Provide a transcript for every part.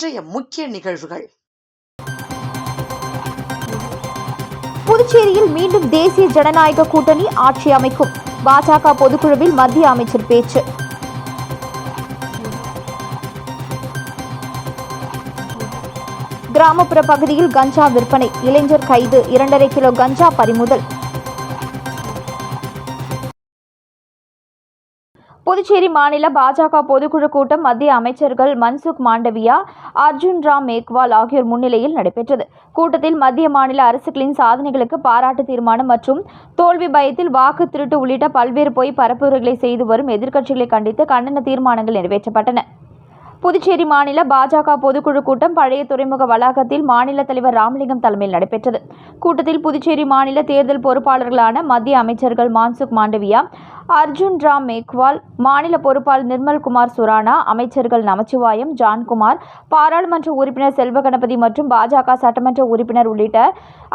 இன்றைய முக்கிய நிகழ்வுகள். புதுச்சேரியில் மீண்டும் தேசிய ஜனநாயக கூட்டணி ஆட்சி அமைக்கும். பாஜக பொதுக்குழுவில் மத்திய அமைச்சர் பேச்சு. கிராமப்புற பகுதியில் கஞ்சா விற்பனை, இளைஞர் கைது, 2.5 கிலோ கஞ்சா பறிமுதல். புதுச்சேரி மாநில பாஜக பொதுக்குழு கூட்டம் மத்திய அமைச்சர்கள் மன்சுக் மாண்டவியா, அர்ஜுன் ராம் மேக்வால் ஆகியோர் முன்னிலையில் நடைபெற்றது. கூட்டத்தில் மத்திய மாநில அரசுகளின் சாதனைகளுக்கு பாராட்டு தீர்மானம் மற்றும் தோல்வி பயத்தில் வாக்கு திருட்டு உள்ளிட்ட பல்வேறு பொய் பரப்புரைகளை செய்து வரும் எதிர்க்கட்சிகளை கண்டித்து கண்டன தீர்மானங்கள் நிறைவேற்றப்பட்டன. புதுச்சேரி மாநில பாஜக பொதுக்குழு கூட்டம் பழைய துறைமுக வளாகத்தில் மாநில தலைவர் ராமலிங்கம் தலைமையில் நடைபெற்றது. கூட்டத்தில் புதுச்சேரி மாநில தேர்தல் பொறுப்பாளர்களான மத்திய அமைச்சர்கள் மன்சுக் மாண்டவியா, அர்ஜுன் ராம் மேக்வால், மாநில பொறுப்பாளர் நிர்மல்குமார் சுரானா, அமைச்சர்கள் நமச்சிவாயம், ஜான்குமார், பாராளுமன்ற உறுப்பினர் செல்வகணபதி மற்றும் பாஜக சட்டமன்ற உறுப்பினர் உள்ளிட்ட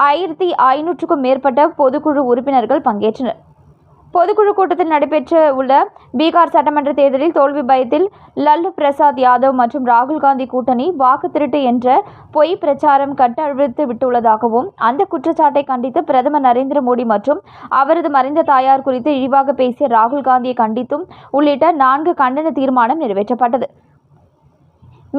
1500க்கும் மேற்பட்ட பொதுக்குழு உறுப்பினர்கள் பங்கேற்றனர். பொதுக்குழு கூட்டத்தில் நடைபெற்ற உள்ள பீகார் சட்டமன்ற தேர்தலில் தோல்வி பயத்தில் லல்லு பிரசாத் யாதவ் மற்றும் ராகுல் காந்தி கூட்டணி வாக்கு திருட்டு என்ற பொய் பிரச்சாரம் கட்டவிழ்த்து விட்டுள்ளதாகவும் அந்த குற்றச்சாட்டை கண்டித்து பிரதமர் நரேந்திர மோடி மற்றும் அவரது மறைந்த தாயார் குறித்து இழிவாக பேசிய ராகுல் காந்தியை கண்டித்தும் உள்ளிட்ட 4 கண்டன தீர்மானம் நிறைவேற்றப்பட்டது.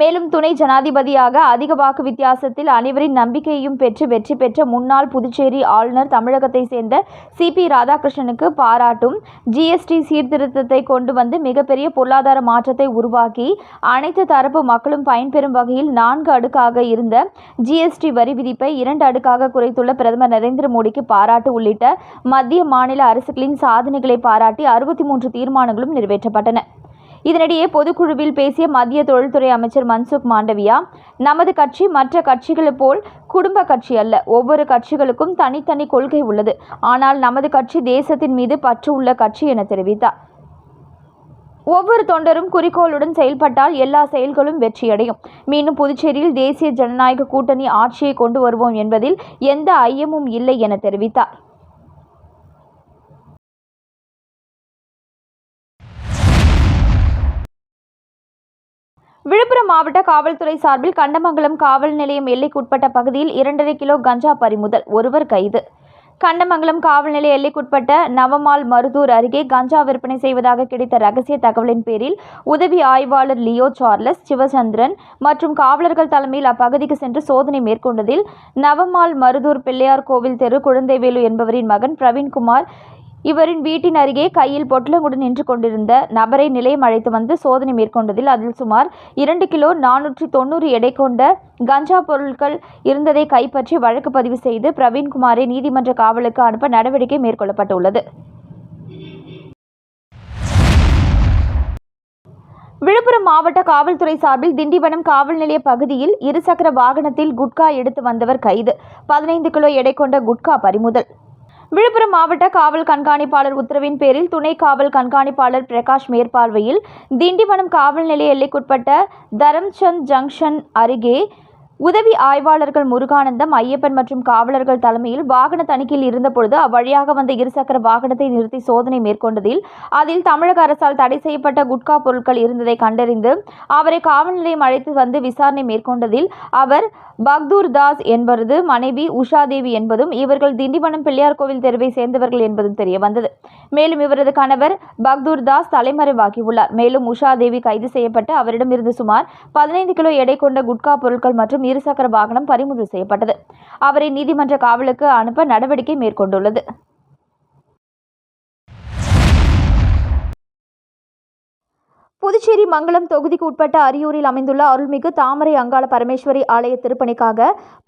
மேலும் துணை ஜனாதிபதியாக அதிக வாக்கு வித்தியாசத்தில் அனைவரின் நம்பிக்கையையும் பெற்று வெற்றி பெற்ற முன்னாள் புதுச்சேரி ஆளுநர் தமிழகத்தை சேர்ந்த CP ராதாகிருஷ்ணனுக்கு பாராட்டும், GST சீர்திருத்தத்தை கொண்டு வந்து மிகப்பெரிய பொருளாதார மாற்றத்தை உருவாக்கி அனைத்து தரப்பு மக்களும் பயன்பெறும் வகையில் 4 அடுக்காக இருந்த GST வரி விதிப்பை 2 அடுக்காக குறைத்துள்ள பிரதமர் நரேந்திர மோடிக்கு பாராட்டு உள்ளிட்ட மத்திய மாநில அரசுகளின் சாதனைகளை பாராட்டி 63 தீர்மானங்களும் நிறைவேற்றப்பட்டன. இதனிடையே பொதுக்குழுவில் பேசிய மத்திய தொழில்துறை அமைச்சர் மன்சுக் மாண்டவியா, நமது கட்சி மற்ற கட்சிகளை போல் குடும்ப கட்சி அல்ல. ஒவ்வொரு கட்சிகளுக்கும் தனித்தனி கொள்கை உள்ளது. ஆனால் நமது கட்சி தேசத்தின் மீது பற்று உள்ள கட்சி என தெரிவித்தார். ஒவ்வொரு தொண்டரும் குறிக்கோளுடன் செயல்பட்டால் எல்லா செயல்களும் வெற்றியடையும். மீண்டும் புதுச்சேரியில் தேசிய ஜனநாயக கூட்டணி ஆட்சியை கொண்டு வருவோம் என்பதில் எந்த ஐயமும் இல்லை என தெரிவித்தார். விழுப்புரம் மாவட்ட காவல்துறை சார்பில் கண்டமங்கலம் காவல் நிலையம் எல்லைக்குட்பட்ட பகுதியில் 2.5 கிலோ கஞ்சா பறிமுதல், ஒருவர் கைது. கண்டமங்கலம் காவல் நிலைய எல்லைக்குட்பட்ட நவமால் மருதூர் அருகே கஞ்சா விற்பனை செய்வதாக கிடைத்த ரகசிய தகவலின் பேரில் உதவி ஆய்வாளர் லியோ சார்லஸ், சிவச்சந்திரன் மற்றும் காவலர்கள் தலைமையில் அப்பகுதிக்கு சென்று சோதனை மேற்கொண்டதில் நவமால் மருதூர் பிள்ளையார் கோவில் தெரு குழந்தைவேலு என்பவரின் மகன் பிரவீன்குமார் இவரின் வீட்டின் அருகே கையில் பொட்டலங்குடன் நின்று கொண்டிருந்த நபரை நிலையம் அழைத்து வந்து சோதனை மேற்கொண்டதில் அதில் சுமார் 2 கிலோ 490 எடை கொண்ட கஞ்சா பொருட்கள் இருந்ததை கைப்பற்றி வழக்கு பதிவு செய்து பிரவீன்குமாரை நீதிமன்ற காவலுக்கு அனுப்ப நடவடிக்கை மேற்கொள்ளப்பட்டுள்ளது. விழுப்புரம் மாவட்ட காவல்துறை சார்பில் திண்டிவனம் காவல் நிலைய பகுதியில் இருசக்கர வாகனத்தில் குட்கா எடுத்து வந்தவர் கைது. 15 கிலோ எடை கொண்ட குட்கா பறிமுதல். விழுப்புரம் மாவட்ட காவல் கண்காணிப்பாளர் உத்தரவின் பேரில் துணை காவல் கண்காணிப்பாளர் பிரகாஷ் மேற்பார்வையில் திண்டிவனம் காவல் நிலைய எல்லைக்குட்பட்ட தரம்சந்த் ஜங்ஷன் அருகே உதவி ஆய்வாளர்கள் முருகானந்தம், ஐயப்பன் மற்றும் காவலர்கள் தலைமையில் வாகன தணிக்கையில் இருந்தபொழுது அவ்வழியாக வந்த இருசக்கர வாகனத்தை நிறுத்தி சோதனை மேற்கொண்டதில் அதில் தமிழக அரசால் தடை செய்யப்பட்ட குட்கா பொருட்கள் இருந்ததை கண்டறிந்து அவரை காவல் நிலையம் அழைத்து வந்து விசாரணை மேற்கொண்டதில் அவர் பக்தூர் தாஸ் என்பவரது மனைவி உஷாதேவி என்பதும் இவர்கள் திண்டிவனம் பிள்ளையார் கோவில் தெருவை சேர்ந்தவர்கள் என்பதும் தெரிய வந்தது. மேலும் இவரது கணவர் பக்தூர் தாஸ் தலைமறைவாகியுள்ளார். மேலும் உஷாதேவி கைது செய்யப்பட்டு அவரிடமிருந்து சுமார் 15 கிலோ எடை கொண்ட குட்கா பொருட்கள் மற்றும் இருசக்கர வாகனம் பறிமுதல் செய்யப்பட்டது. அவரை நீதிமன்ற காவலுக்கு அனுப்ப நடவடிக்கை மேற்கொண்டுள்ளது. புதுச்சேரி மங்கலம் தொகுதிக்கு உட்பட்ட அரியூரில் அமைந்துள்ள அருள்மிகு தாமரை அங்காள பரமேஸ்வரி ஆலய திருப்பணிக்காக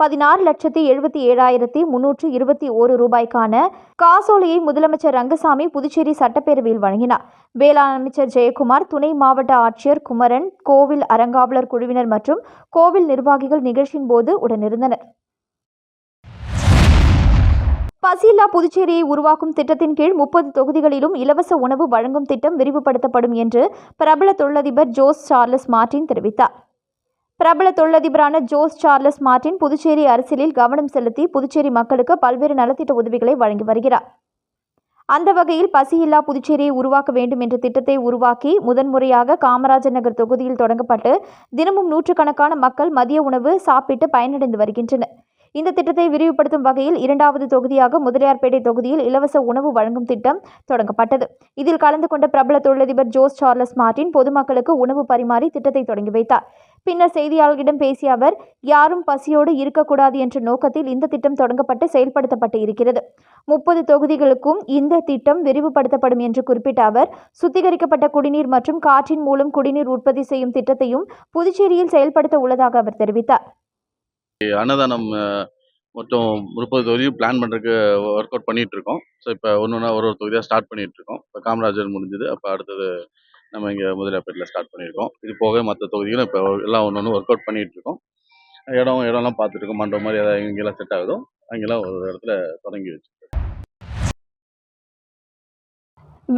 16,77,321 ரூபாய்க்கான காசோலையை முதலமைச்சர் ரங்கசாமி புதுச்சேரி சட்டப்பேரவையில் வழங்கினார். வேளாண் அமைச்சர் ஜெயக்குமார், துணை மாவட்ட ஆட்சியர் குமரன், கோவில் அறங்காவலர் குழுவினர் மற்றும் கோவில் நிர்வாகிகள் நிகழ்ச்சியின் போது உடனிருந்தனர். பசியில்லா புதுச்சேரியை உருவாக்கும் திட்டத்தின் கீழ் 30 தொகுதிகளிலும் இலவச உணவு வழங்கும் திட்டம் விரிவுபடுத்தப்படும் என்று பிரபல தொழிலதிபர் ஜோஸ் சார்லஸ் மார்டின் தெரிவித்தார். பிரபல தொழிலதிபரான ஜோஸ் சார்லஸ் மார்டின் புதுச்சேரி அரசியலில் கவனம் செலுத்தி புதுச்சேரி மக்களுக்கு பல்வேறு நலத்திட்ட உதவிகளை வழங்கி வருகிறார். அந்த வகையில் பசியில்லா புதுச்சேரியை உருவாக்க வேண்டும் என்ற திட்டத்தை உருவாக்கி முதன்முறையாக காமராஜர் நகர் தொகுதியில் தொடங்கப்பட்டு தினமும் நூற்றுக்கணக்கான மக்கள் மதிய உணவு சாப்பிட்டு பயனடைந்து வருகின்றனர். இந்த திட்டத்தை விரிவுபடுத்தும் வகையில் 2வது தொகுதியாக முதலியார்பேட்டை தொகுதியில் இலவச உணவு வழங்கும் திட்டம் தொடங்கப்பட்டது. இதில் கலந்து கொண்ட பிரபல தொழிலதிபர் ஜோஸ் சார்லஸ் மார்டின் பொதுமக்களுக்கு உணவு பரிமாறி திட்டத்தை தொடங்கி வைத்தார். பின்னர் செய்தியாளர்களிடம் பேசிய அவர், யாரும் பசியோடு இருக்கக்கூடாது என்ற நோக்கத்தில் இந்த திட்டம் தொடங்கப்பட்டு செயல்படுத்தப்பட்டு இருக்கிறது. 30 தொகுதிகளுக்கும் இந்த திட்டம் விரிவுபடுத்தப்படும் என்று குறிப்பிட்ட அவர், சுத்திகரிக்கப்பட்ட குடிநீர் மற்றும் காற்றின் மூலம் குடிநீர் உற்பத்தி செய்யும் திட்டத்தையும் புதுச்சேரியில் செயல்படுத்த உள்ளதாக அவர் தெரிவித்தார். அன்னதானம் மொத்தம் 30 தொகுதியும் பிளான் பண்ணுறதுக்கு ஒர்க் அவுட் பண்ணிகிட்டு இருக்கோம். ஸோ இப்போ ஒன்று ஒரு தொகுதியாக ஸ்டார்ட் பண்ணிகிட்டு இருக்கோம். இப்போ காமராஜர் முடிஞ்சது, அப்போ அடுத்தது நம்ம இங்கே முதலியார்பேட்டில் ஸ்டார்ட் பண்ணியிருக்கோம். இது போக மற்ற தொகுதிகளும் இப்போ எல்லாம் ஒன்று ஒர்க் அவுட் பண்ணிகிட்டு இருக்கோம். இடம்லாம் பார்த்துருக்கோம். மண்டபம் மாதிரி எதாவது எங்கெல்லாம் செட் ஆகுதோ அங்கெல்லாம் ஒரு இடத்துல தொடங்கி வச்சுருக்கோம்.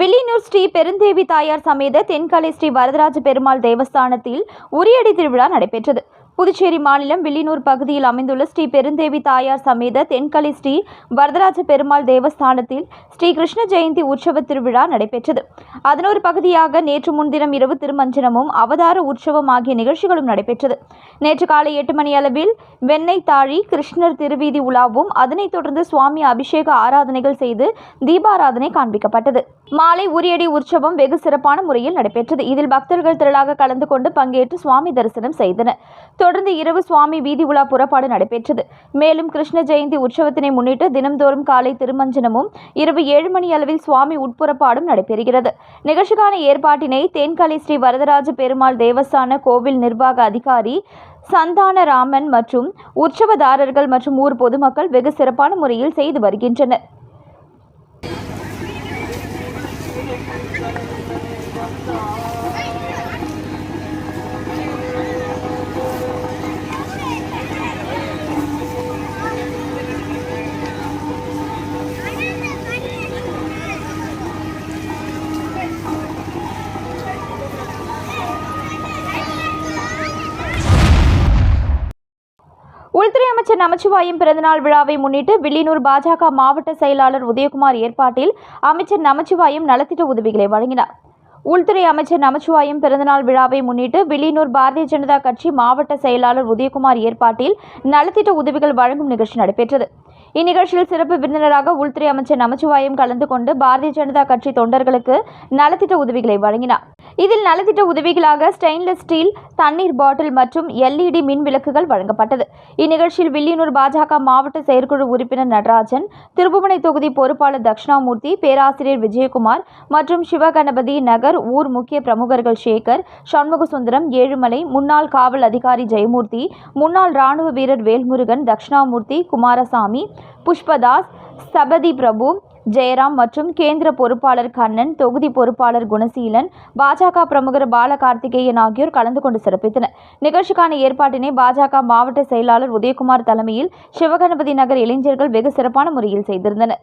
வில்லியனூர் ஸ்ரீ பெருந்தேவி தாயார் சமேத தென்கலை ஸ்ரீ வரதராஜ பெருமாள் தேவஸ்தானத்தில் உரியடி திருவிழா நடைபெற்றது. புதுச்சேரி மாநிலம் வில்லியனூர் பகுதியில் அமைந்துள்ள ஸ்ரீ பெருந்தேவி தாயார் சமேத தென்கலை ஸ்ரீ வரதராஜ பெருமாள் தேவஸ்தானத்தில் ஸ்ரீ கிருஷ்ண ஜெயந்தி உற்சவ திருவிழா நடைபெற்றது. அதன் ஒரு பகுதியாக நேற்று முன்தினம் இரவு திருமஞ்சனமும் அவதார உற்சவம் ஆகிய நிகழ்ச்சிகளும் நடைபெற்றது. நேற்று காலை 8 மணி அளவில் வெண்ணெய் தாழி கிருஷ்ணர் திருவீதி உலாவும், அதனைத் தொடர்ந்து சுவாமி அபிஷேக ஆராதனைகள் செய்து தீபாராதனை காண்பிக்கப்பட்டது. மாலை உரியடி உற்சவம் வெகு சிறப்பான முறையில் நடைபெற்றது. இதில் பக்தர்கள் திரளாக கலந்து கொண்டு பங்கேற்று சுவாமி தரிசனம் செய்தனர். தொடர்ந்து இரவு சுவாமி வீதி உலா புறப்பாடு நடைபெற்றது. மேலும் கிருஷ்ண ஜெயந்தி உற்சவத்தினை முன்னிட்டு தினம்தோறும் காலை திருமஞ்சனமும் இரவு 7 மணி அளவில் சுவாமி உட்புறப்பாடும் நடைபெறுகிறது. நிகழ்ச்சிக்கான ஏற்பாட்டினை தென்கலை ஸ்ரீ வரதராஜ பெருமாள் தேவஸ்தான கோவில் நிர்வாக அதிகாரி சந்தானராமன் மற்றும் உற்சவதாரர்கள் மற்றும் ஊர் பொதுமக்கள் வெகு சிறப்பான முறையில் செய்து வருகின்றனர். உள்துறை அமைச்சர் நமச்சிவாயம் பிறந்தநாள் விழாவை முன்னிட்டு வில்லியனூர் பாஜக மாவட்ட செயலாளர் உதயகுமார் ஏற்பாட்டில் அமைச்சர் நமச்சிவாயம் நலத்திட்ட உதவிகளை வழங்கினார். உள்துறை அமைச்சர் நமச்சிவாயம் பிறந்தநாள் விழாவை முன்னிட்டு வில்லியனூர் பாரதிய ஜனதா கட்சி மாவட்ட செயலாளர் உதயகுமார் ஏற்பாட்டில் நலத்திட்ட உதவிகள் வழங்கும் நிகழ்ச்சி நடைபெற்றது. இந்நிகழ்ச்சியில் சிறப்பு விருந்தினராக உள்துறை அமைச்சர் நமச்சிவாயம் கலந்து கொண்டு பாரதிய ஜனதா கட்சி தொண்டர்களுக்கு நலத்திட்ட உதவிகளை வழங்கினார். இதில் நலத்திட்ட உதவிகளாக ஸ்டெயின்லெஸ் ஸ்டீல் தண்ணீர் பாட்டில் மற்றும் LED மின் விளக்குகள் வழங்கப்பட்டது. இந்நிகழ்ச்சியில் வில்லியனூர் பாஜக மாவட்ட செயற்குழு உறுப்பினர் நடராஜன், திருபுவனை தொகுதி பொறுப்பாளர் தட்சிணாமூர்த்தி, பேராசிரியர் விஜயகுமார் மற்றும் சிவகணபதி நகர் ஊர் முக்கிய பிரமுகர்கள் சேகர், சண்முகசுந்தரம், ஏழுமலை, முன்னாள் காவல் அதிகாரி ஜெயமூர்த்தி, முன்னாள் ராணுவ வீரர் வேல்முருகன், தட்சிணாமூர்த்தி, குமாரசாமி, புஷ்பதாஸ், சபதி பிரபு, ஜெயராம் மற்றும் கேந்திர பொறுப்பாளர் கண்ணன், தொகுதி பொறுப்பாளர் குணசீலன், பாஜக பிரமுகர் பாலகார்த்திகேயன் ஆகியோர் கலந்து கொண்டு சிறப்பித்தனர். நிகழ்ச்சிக்கான ஏற்பாட்டினை பாஜக மாவட்ட செயலாளர் உதயகுமார் தலைமையில் சிவகணபதி நகர் இளைஞர்கள் வெகு சிறப்பான முறையில் செய்திருந்தனர்.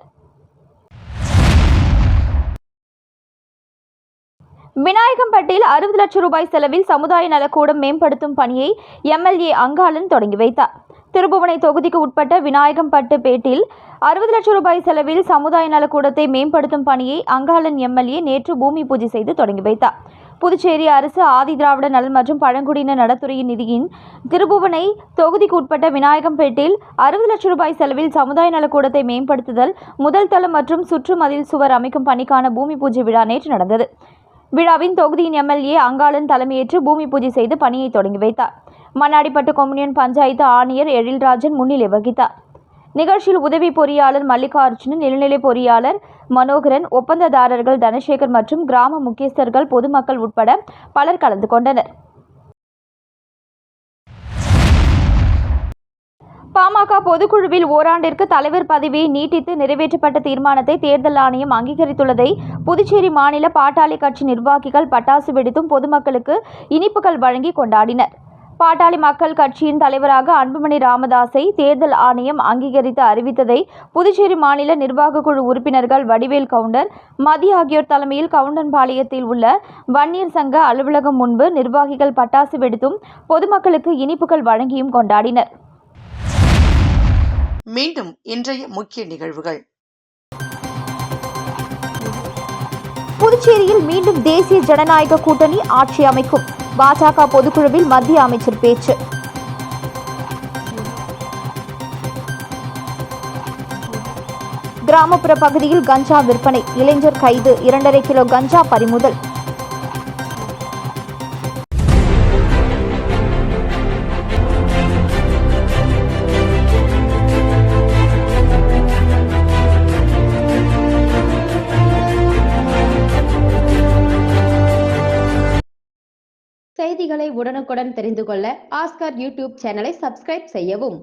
விநாயகம்பட்டியில் 60 லட்சம் ரூபாய் செலவில் சமுதாய நலக்கூடம் மேம்படுத்தும் பணியை MLA அங்காளன் தொடங்கி வைத்தார். திருபுவனை தொகுதிக்கு உட்பட்ட விநாயகம்பட்டு பேட்டில் 60 லட்சம் ரூபாய் செலவில் சமுதாய நலக்கூடத்தை மேம்படுத்தும் பணியை அங்காளன் MLA நேற்று பூமி பூஜை செய்து தொடங்கி வைத்தார். புதுச்சேரி அரசு ஆதி திராவிட நலன் மற்றும் பழங்குடியினர் நலத்துறையின் நிதியின் திருபுவனை தொகுதிக்கு உட்பட்ட விநாயகம்பேட்டில் 60 லட்சம் ரூபாய் செலவில் சமுதாய நலக்கூடத்தை மேம்படுத்துதல், முதல் தளம் மற்றும் சுற்று மதில் சுவர் அமைக்கும் பணிக்கான பூமி பூஜை விழா நேற்று நடந்தது. விழாவின் தொகுதியின் MLA அங்காளன் தலைமையேற்று பூமி பூஜை செய்து பணியை தொடங்கி வைத்தார். மண்ணாடிப்பட்டு கொம்யூனியன் பஞ்சாயத்து ஆணையர் எழில்ராஜன் முன்னிலை வகித்தார். நிகழ்ச்சியில் உதவி பொறியாளர் மல்லிகார்ஜுனன், நிலநிலை பொறியாளர் மனோகரன், ஒப்பந்ததாரர்கள் தனசேகர் மற்றும் கிராம முக்கியஸ்தர்கள், பொதுமக்கள் உட்பட பலர் கலந்து கொண்டனர். பாமக பொதுக்குழுவில் ஓராண்டிற்கு தலைவர் பதவியை நீட்டித்து நிறைவேற்றப்பட்ட தீர்மானத்தை தேர்தல் ஆணையம் அங்கீகரித்துள்ளதை புதுச்சேரி மாநில பாட்டாளி கட்சி நிர்வாகிகள் பட்டாசு வெடித்தும் பொதுமக்களுக்கு இனிப்புகள் வழங்கி கொண்டாடினர். பாட்டாளி மக்கள் கட்சியின் தலைவராக அன்புமணி ராமதாஸை தேர்தல் ஆணையம் அங்கீகரித்து அறிவித்ததை புதுச்சேரி மாநில நிர்வாக குழு உறுப்பினர்கள் வடிவேல் கவுண்டர், மதி ஆகியோர் தலைமையில் கவுண்டன்பாளையத்தில் உள்ள வன்னியர் சங்க அலுவலகம் முன்பு நிர்வாகிகள் பட்டாசு வெடித்தும் பொதுமக்களுக்கு இனிப்புகள் வழங்கியும் கொண்டாடினர். மீண்டும் இன்றைய முக்கிய நிகழ்வுகள். புதுச்சேரியில் மீண்டும் தேசிய ஜனநாயக கூட்டணி ஆட்சி அமைக்கும். பாஜக பொதுக்குழுவில் மத்திய அமைச்சர் பேச்சு. கிராமப்புற பகுதியில் கஞ்சா விற்பனை, இளைஞர் கைது, 2.5 கிலோ கஞ்சா பறிமுதல். செய்திகளை உடனுக்குடன் தெரிந்து கொள்ள ஆஸ்கார் யூடியூப் சேனலை சப்ஸ்கிரைப் செய்யவும்.